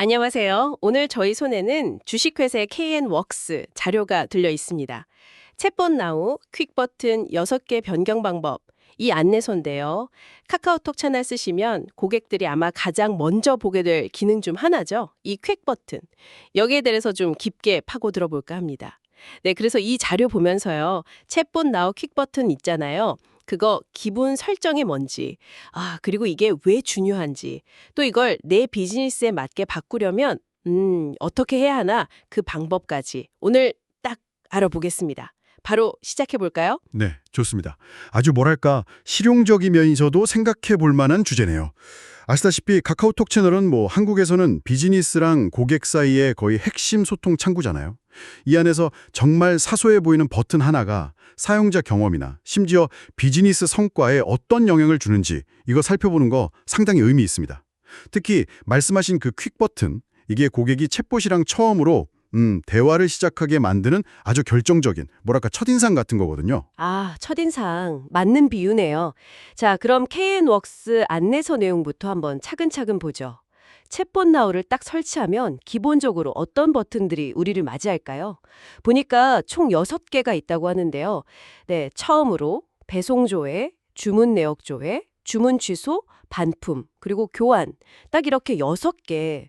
안녕하세요. 오늘 저희 손에는 주식회사의 KN웍스 자료가 들려 있습니다. 챗봇 나우, 퀵버튼 6개 변경 방법, 이 안내서인데요. 카카오톡 채널 쓰시면 고객들이 아마 가장 먼저 보게 될 기능 중 하나죠. 이 퀵버튼. 여기에 대해서 좀 깊게 파고들어 볼까 합니다. 네, 그래서 이 자료 보면서요. 챗봇 나우 퀵버튼 있잖아요. 그거 기본 설정이 뭔지, 그리고 이게 왜 중요한지, 또 이걸 내 비즈니스에 맞게 바꾸려면, 어떻게 해야 하나, 그 방법까지 오늘 딱 알아보겠습니다. 바로 시작해 볼까요? 네, 좋습니다. 아주 뭐랄까 실용적이면서도 생각해 볼 만한 주제네요. 아시다시피 카카오톡 채널은 한국에서는 비즈니스랑 고객 사이의 거의 핵심 소통 창구잖아요. 이 안에서 정말 사소해 보이는 버튼 하나가 사용자 경험이나 심지어 비즈니스 성과에 어떤 영향을 주는지 이거 살펴보는 거 상당히 의미 있습니다. 특히 말씀하신 그 퀵 버튼, 이게 고객이 챗봇이랑 처음으로 대화를 시작하게 만드는 아주 결정적인, 첫인상 같은 거거든요. 첫인상. 맞는 비유네요. 자, 그럼 KN웍스 안내서 내용부터 한번 차근차근 보죠. 챗봇 나우를 딱 설치하면 기본적으로 어떤 버튼들이 우리를 맞이할까요? 보니까 총 6개가 있다고 하는데요. 네, 처음으로 배송 조회, 주문 내역 조회, 주문 취소, 반품, 그리고 교환. 딱 이렇게 6개.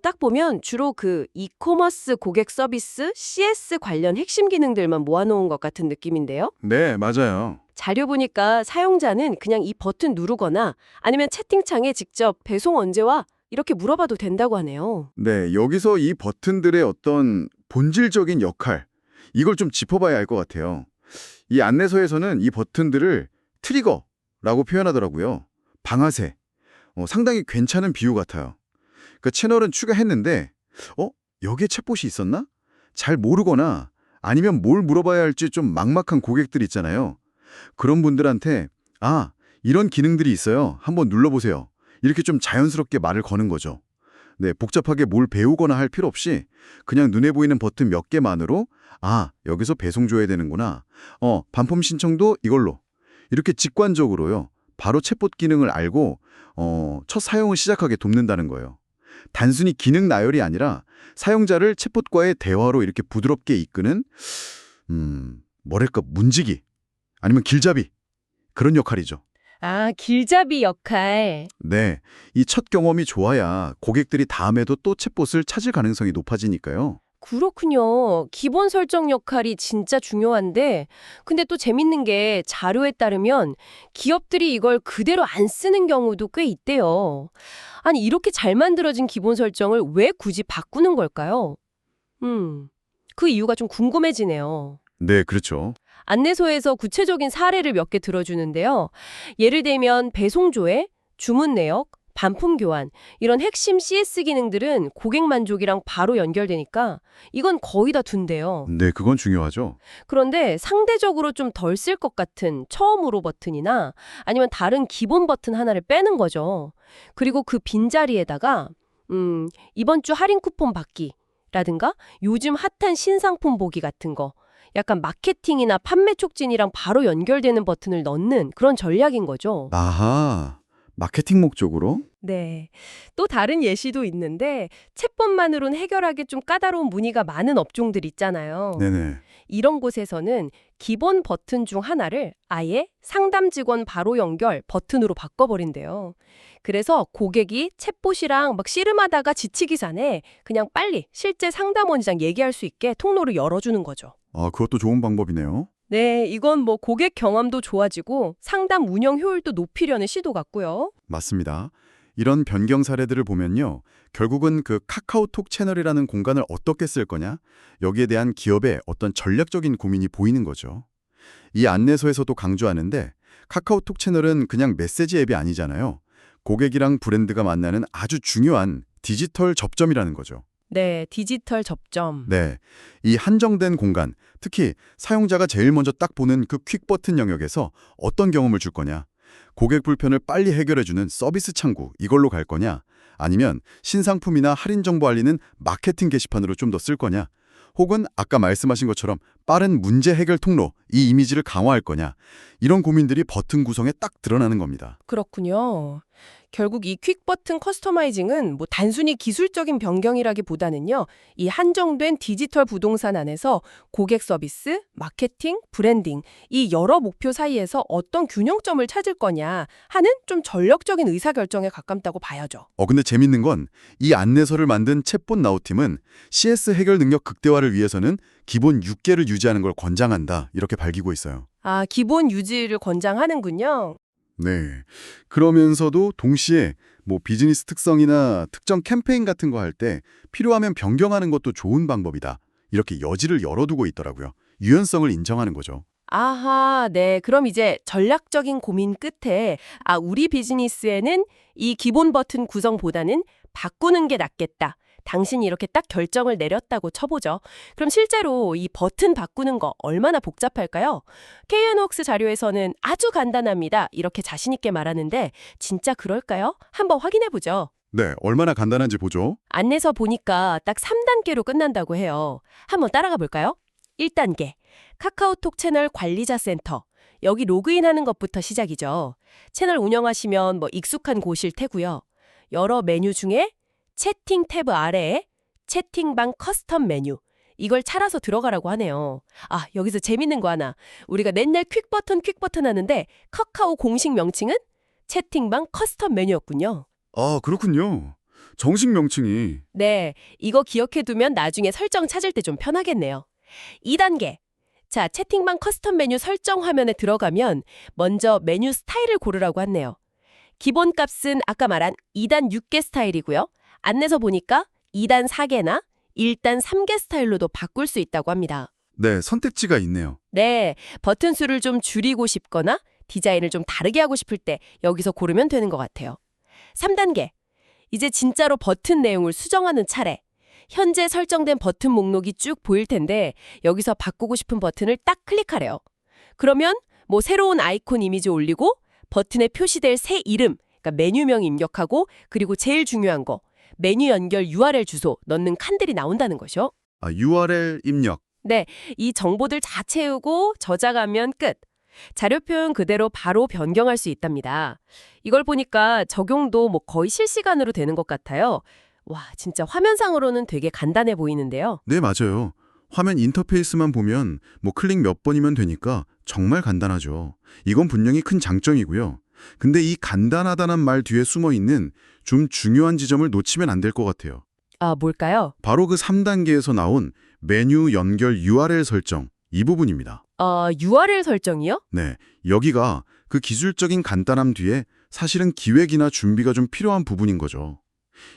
딱 보면 주로 그 이코머스 고객 서비스, CS 관련 핵심 기능들만 모아놓은 것 같은 느낌인데요. 네, 맞아요. 자료 보니까 사용자는 그냥 이 버튼 누르거나 아니면 채팅창에 직접 배송 언제 와? 이렇게 물어봐도 된다고 하네요. 네, 여기서 이 버튼들의 어떤 본질적인 역할, 이걸 좀 짚어봐야 할 것 같아요. 이 안내서에서는 이 버튼들을 트리거라고 표현하더라고요. 방아쇠. 상당히 괜찮은 비유 같아요. 그 채널은 추가했는데, 여기에 챗봇이 있었나? 잘 모르거나 아니면 뭘 물어봐야 할지 좀 막막한 고객들 있잖아요. 그런 분들한테, 이런 기능들이 있어요. 한번 눌러보세요. 이렇게 좀 자연스럽게 말을 거는 거죠. 네, 복잡하게 뭘 배우거나 할 필요 없이 그냥 눈에 보이는 버튼 몇 개만으로 여기서 배송 줘야 되는구나. 반품 신청도 이걸로. 이렇게 직관적으로요. 바로 챗봇 기능을 알고 첫 사용을 시작하게 돕는다는 거예요. 단순히 기능 나열이 아니라 사용자를 챗봇과의 대화로 이렇게 부드럽게 이끄는 문지기 아니면 길잡이 그런 역할이죠. 길잡이 역할. 네, 이 첫 경험이 좋아야 고객들이 다음에도 또 챗봇을 찾을 가능성이 높아지니까요. 그렇군요. 기본 설정 역할이 진짜 중요한데, 근데 또 재밌는 게 자료에 따르면 기업들이 이걸 그대로 안 쓰는 경우도 꽤 있대요. 아니, 이렇게 잘 만들어진 기본 설정을 왜 굳이 바꾸는 걸까요? 그 이유가 좀 궁금해지네요. 네, 그렇죠. 안내소에서 구체적인 사례를 몇 개 들어주는데요. 예를 들면 배송 조회, 주문 내역, 반품 교환 이런 핵심 CS 기능들은 고객 만족이랑 바로 연결되니까 이건 거의 다 둔대요. 네, 그건 중요하죠. 그런데 상대적으로 좀 덜 쓸 것 같은 처음으로 버튼이나 아니면 다른 기본 버튼 하나를 빼는 거죠. 그리고 그 빈자리에다가 이번 주 할인 쿠폰 받기라든가 요즘 핫한 신상품 보기 같은 거 약간 마케팅이나 판매 촉진이랑 바로 연결되는 버튼을 넣는 그런 전략인 거죠. 아하, 마케팅 목적으로? 네. 또 다른 예시도 있는데 챗봇만으로는 해결하기 좀 까다로운 문의가 많은 업종들 있잖아요. 네네. 이런 곳에서는 기본 버튼 중 하나를 아예 상담 직원 바로 연결 버튼으로 바꿔버린대요. 그래서 고객이 챗봇이랑 막 씨름하다가 지치기 전에 그냥 빨리 실제 상담원이랑 얘기할 수 있게 통로를 열어주는 거죠. 그것도 좋은 방법이네요. 네, 이건 고객 경험도 좋아지고 상담 운영 효율도 높이려는 시도 같고요. 맞습니다. 이런 변경 사례들을 보면요. 결국은 그 카카오톡 채널이라는 공간을 어떻게 쓸 거냐? 여기에 대한 기업의 어떤 전략적인 고민이 보이는 거죠. 이 안내서에서도 강조하는데 카카오톡 채널은 그냥 메시지 앱이 아니잖아요. 고객이랑 브랜드가 만나는 아주 중요한 디지털 접점이라는 거죠. 네, 디지털 접점. 네, 이 한정된 공간, 특히 사용자가 제일 먼저 딱 보는 그 퀵 버튼 영역에서 어떤 경험을 줄 거냐? 고객 불편을 빨리 해결해주는 서비스 창구, 이걸로 갈 거냐? 아니면 신상품이나 할인 정보 알리는 마케팅 게시판으로 좀 더 쓸 거냐? 혹은 아까 말씀하신 것처럼 빠른 문제 해결 통로, 이 이미지를 강화할 거냐? 이런 고민들이 버튼 구성에 딱 드러나는 겁니다. 그렇군요. 결국 이 퀵 버튼 커스터마이징은 뭐 단순히 기술적인 변경이라기보다는요. 이 한정된 디지털 부동산 안에서 고객 서비스, 마케팅, 브랜딩 이 여러 목표 사이에서 어떤 균형점을 찾을 거냐 하는 좀 전략적인 의사결정에 가깝다고 봐야죠. 근데 재밌는 건 이 안내서를 만든 챗봇 나우팀은 CS 해결 능력 극대화를 위해서는 기본 6개를 유지하는 걸 권장한다 이렇게 밝히고 있어요. 아, 기본 유지를 권장하는군요. 네. 그러면서도 동시에 뭐 비즈니스 특성이나 특정 캠페인 같은 거 할 때 필요하면 변경하는 것도 좋은 방법이다. 이렇게 여지를 열어두고 있더라고요. 유연성을 인정하는 거죠. 아하, 네. 그럼 이제 전략적인 고민 끝에 우리 비즈니스에는 이 기본 버튼 구성보다는 바꾸는 게 낫겠다. 당신이 이렇게 딱 결정을 내렸다고 쳐보죠. 그럼 실제로 이 버튼 바꾸는 거 얼마나 복잡할까요? KNWorks 자료에서는 아주 간단합니다. 이렇게 자신 있게 말하는데 진짜 그럴까요? 한번 확인해보죠. 네, 얼마나 간단한지 보죠. 안내서 보니까 딱 3단계로 끝난다고 해요. 한번 따라가 볼까요? 1단계, 카카오톡 채널 관리자 센터. 여기 로그인하는 것부터 시작이죠. 채널 운영하시면 뭐 익숙한 곳일 테고요. 여러 메뉴 중에 채팅 탭 아래에 채팅방 커스텀 메뉴. 이걸 찾아서 들어가라고 하네요. 아, 여기서 재밌는 거 하나. 우리가 맨날 퀵버튼 하는데 카카오 공식 명칭은 채팅방 커스텀 메뉴였군요. 아, 그렇군요. 정식 명칭이. 네, 이거 기억해두면 나중에 설정 찾을 때 좀 편하겠네요. 2단계. 자, 채팅방 커스텀 메뉴 설정 화면에 들어가면 먼저 메뉴 스타일을 고르라고 하네요. 기본 값은 아까 말한 2단 6개 스타일이고요. 안내서 보니까 2단 4개나 1단 3개 스타일로도 바꿀 수 있다고 합니다. 네, 선택지가 있네요. 네, 버튼 수를 좀 줄이고 싶거나 디자인을 좀 다르게 하고 싶을 때 여기서 고르면 되는 것 같아요. 3단계. 이제 진짜로 버튼 내용을 수정하는 차례. 현재 설정된 버튼 목록이 쭉 보일 텐데 여기서 바꾸고 싶은 버튼을 딱 클릭하래요. 그러면 뭐 새로운 아이콘 이미지 올리고 버튼에 표시될 새 이름, 그러니까 메뉴명 입력하고 그리고 제일 중요한 거, 메뉴 연결 URL 주소 넣는 칸들이 나온다는 거죠. 아, URL 입력. 네, 이 정보들 다 채우고 저장하면 끝. 자료 표현 그대로 바로 변경할 수 있답니다. 이걸 보니까 적용도 뭐 거의 실시간으로 되는 것 같아요. 와, 진짜 화면상으로는 되게 간단해 보이는데요. 네, 맞아요. 화면 인터페이스만 보면 뭐 클릭 몇 번이면 되니까 정말 간단하죠. 이건 분명히 큰 장점이고요. 근데 이 간단하다는 말 뒤에 숨어 있는 좀 중요한 지점을 놓치면 안 될 것 같아요. 아, 뭘까요? 바로 그 3단계에서 나온 메뉴 연결 URL 설정, 이 부분입니다. URL 설정이요? 네, 여기가 그 기술적인 간단함 뒤에 사실은 기획이나 준비가 좀 필요한 부분인 거죠.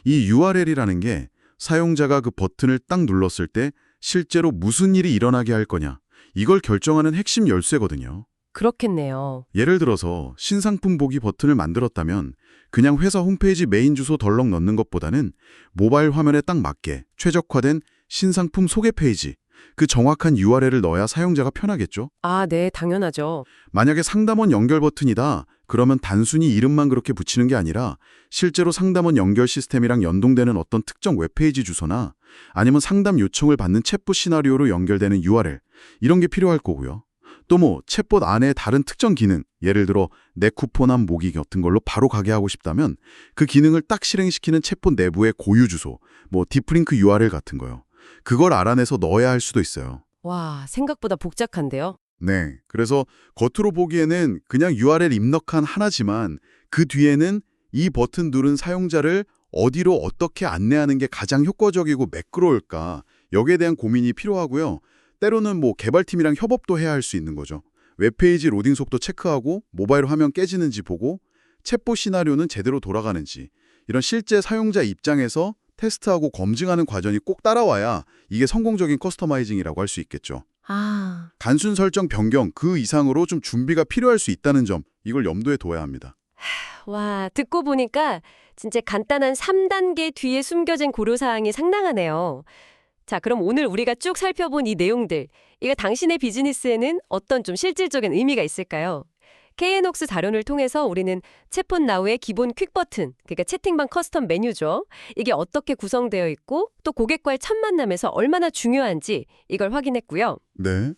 이 URL이라는 게 사용자가 그 버튼을 딱 눌렀을 때 실제로 무슨 일이 일어나게 할 거냐, 이걸 결정하는 핵심 열쇠거든요. 그렇겠네요. 예를 들어서 신상품 보기 버튼을 만들었다면 그냥 회사 홈페이지 메인 주소 덜렁 넣는 것보다는 모바일 화면에 딱 맞게 최적화된 신상품 소개 페이지, 그 정확한 URL을 넣어야 사용자가 편하겠죠? 아, 네, 당연하죠. 만약에 상담원 연결 버튼이다, 그러면 단순히 이름만 그렇게 붙이는 게 아니라 실제로 상담원 연결 시스템이랑 연동되는 어떤 특정 웹페이지 주소나 아니면 상담 요청을 받는 챗봇 시나리오로 연결되는 URL, 이런 게 필요할 거고요. 또 뭐 챗봇 안에 다른 특정 기능, 예를 들어 내 쿠폰함 모기 같은 걸로 바로 가게 하고 싶다면 그 기능을 딱 실행시키는 챗봇 내부의 고유 주소, 뭐 딥링크 URL 같은 거요. 그걸 알아내서 넣어야 할 수도 있어요. 와, 생각보다 복잡한데요. 네, 그래서 겉으로 보기에는 그냥 URL 입력한 하나지만 그 뒤에는 이 버튼 누른 사용자를 어디로 어떻게 안내하는 게 가장 효과적이고 매끄러울까, 여기에 대한 고민이 필요하고요. 때로는 뭐 개발팀이랑 협업도 해야 할 수 있는 거죠. 웹페이지 로딩 속도 체크하고 모바일 화면 깨지는지 보고 챗봇 시나리오는 제대로 돌아가는지, 이런 실제 사용자 입장에서 테스트하고 검증하는 과정이 꼭 따라와야 이게 성공적인 커스터마이징이라고 할 수 있겠죠. 아, 단순 설정 변경 그 이상으로 좀 준비가 필요할 수 있다는 점, 이걸 염두에 둬야 합니다. 와, 듣고 보니까 진짜 간단한 3단계 뒤에 숨겨진 고려사항이 상당하네요. 자, 그럼 오늘 우리가 쭉 살펴본 이 내용들, 이거 당신의 비즈니스에는 어떤 좀 실질적인 의미가 있을까요? KNWorks 자료를 통해서 우리는 챗봇 나우의 기본 퀵 버튼, 그러니까 채팅방 커스텀 메뉴죠. 이게 어떻게 구성되어 있고 또 고객과의 첫 만남에서 얼마나 중요한지 이걸 확인했고요. 네.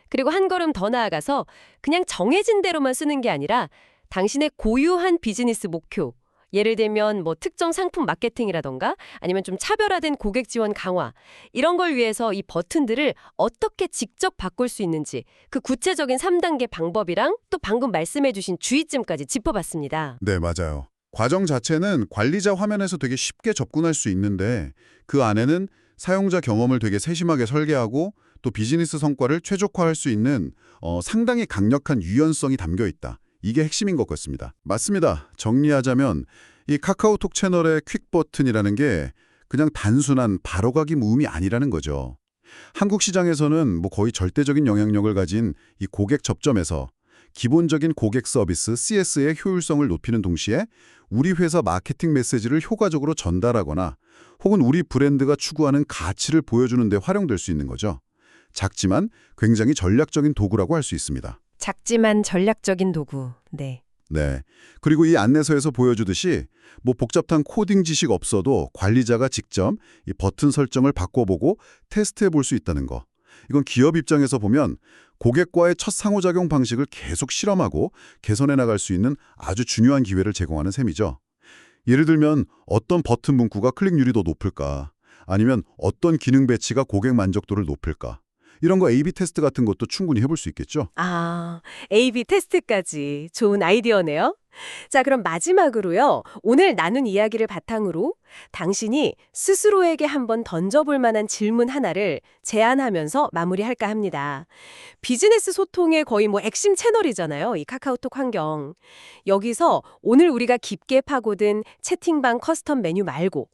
그리고 한 걸음 더 나아가서 그냥 정해진 대로만 쓰는 게 아니라 당신의 고유한 비즈니스 목표, 예를 들면 뭐 특정 상품 마케팅이라던가 아니면 좀 차별화된 고객 지원 강화 이런 걸 위해서 이 버튼들을 어떻게 직접 바꿀 수 있는지 그 구체적인 3단계 방법이랑 또 방금 말씀해 주신 주의점까지 짚어봤습니다. 네, 맞아요. 과정 자체는 관리자 화면에서 되게 쉽게 접근할 수 있는데 그 안에는 사용자 경험을 되게 세심하게 설계하고 또 비즈니스 성과를 최적화할 수 있는 상당히 강력한 유연성이 담겨 있다. 이게 핵심인 것 같습니다. 맞습니다. 정리하자면 이 카카오톡 채널의 퀵 버튼이라는 게 그냥 단순한 바로가기 모음이 아니라는 거죠. 한국 시장에서는 뭐 거의 절대적인 영향력을 가진 이 고객 접점에서 기본적인 고객 서비스 CS의 효율성을 높이는 동시에 우리 회사 마케팅 메시지를 효과적으로 전달하거나 혹은 우리 브랜드가 추구하는 가치를 보여주는 데 활용될 수 있는 거죠. 작지만 굉장히 전략적인 도구라고 할 수 있습니다. 작지만 전략적인 도구. 네. 네. 그리고 이 안내서에서 보여주듯이 뭐 복잡한 코딩 지식 없어도 관리자가 직접 이 버튼 설정을 바꿔보고 테스트해 볼 수 있다는 거. 이건 기업 입장에서 보면 고객과의 첫 상호작용 방식을 계속 실험하고 개선해 나갈 수 있는 아주 중요한 기회를 제공하는 셈이죠. 예를 들면 어떤 버튼 문구가 클릭률이 더 높을까? 아니면 어떤 기능 배치가 고객 만족도를 높일까? 이런 거 A/B 테스트 같은 것도 충분히 해볼 수 있겠죠? 아, A/B 테스트까지 좋은 아이디어네요. 자, 그럼 마지막으로요. 오늘 나눈 이야기를 바탕으로 당신이 스스로에게 한번 던져볼 만한 질문 하나를 제안하면서 마무리할까 합니다. 비즈니스 소통의 거의 뭐 핵심 채널이잖아요. 이 카카오톡 환경. 여기서 오늘 우리가 깊게 파고든 채팅방 커스텀 메뉴 말고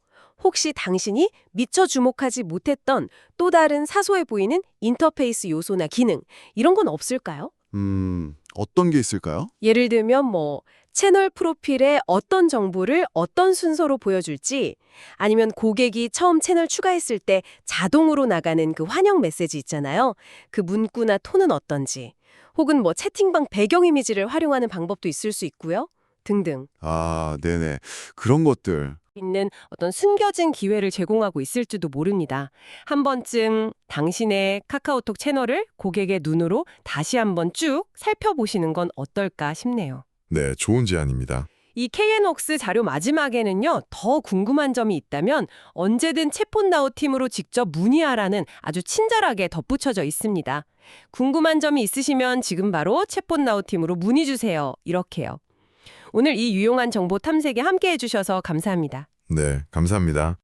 혹시 당신이 미처 주목하지 못했던 또 다른 사소해 보이는 인터페이스 요소나 기능 이런 건 없을까요? 어떤 게 있을까요? 예를 들면 뭐 채널 프로필에 어떤 정보를 어떤 순서로 보여줄지 아니면 고객이 처음 채널 추가했을 때 자동으로 나가는 그 환영 메시지 있잖아요. 그 문구나 톤은 어떤지 혹은 뭐 채팅방 배경 이미지를 활용하는 방법도 있을 수 있고요. 등등. 아, 네네. 그런 것들. 있는 어떤 숨겨진 기회를 제공하고 있을지도 모릅니다. 한 번쯤 당신의 카카오톡 채널을 고객의 눈으로 다시 한번 쭉 살펴보시는 건 어떨까 싶네요. 네, 좋은 제안입니다. 이 KN웍스 자료 마지막에는요, 더 궁금한 점이 있다면 언제든 챗폰나우 팀으로 직접 문의하라는 아주 친절하게 덧붙여져 있습니다. 궁금한 점이 있으시면 지금 바로 챗폰나우 팀으로 문의 주세요. 이렇게요. 오늘 이 유용한 정보 탐색에 함께 해주셔서 감사합니다. 네, 감사합니다.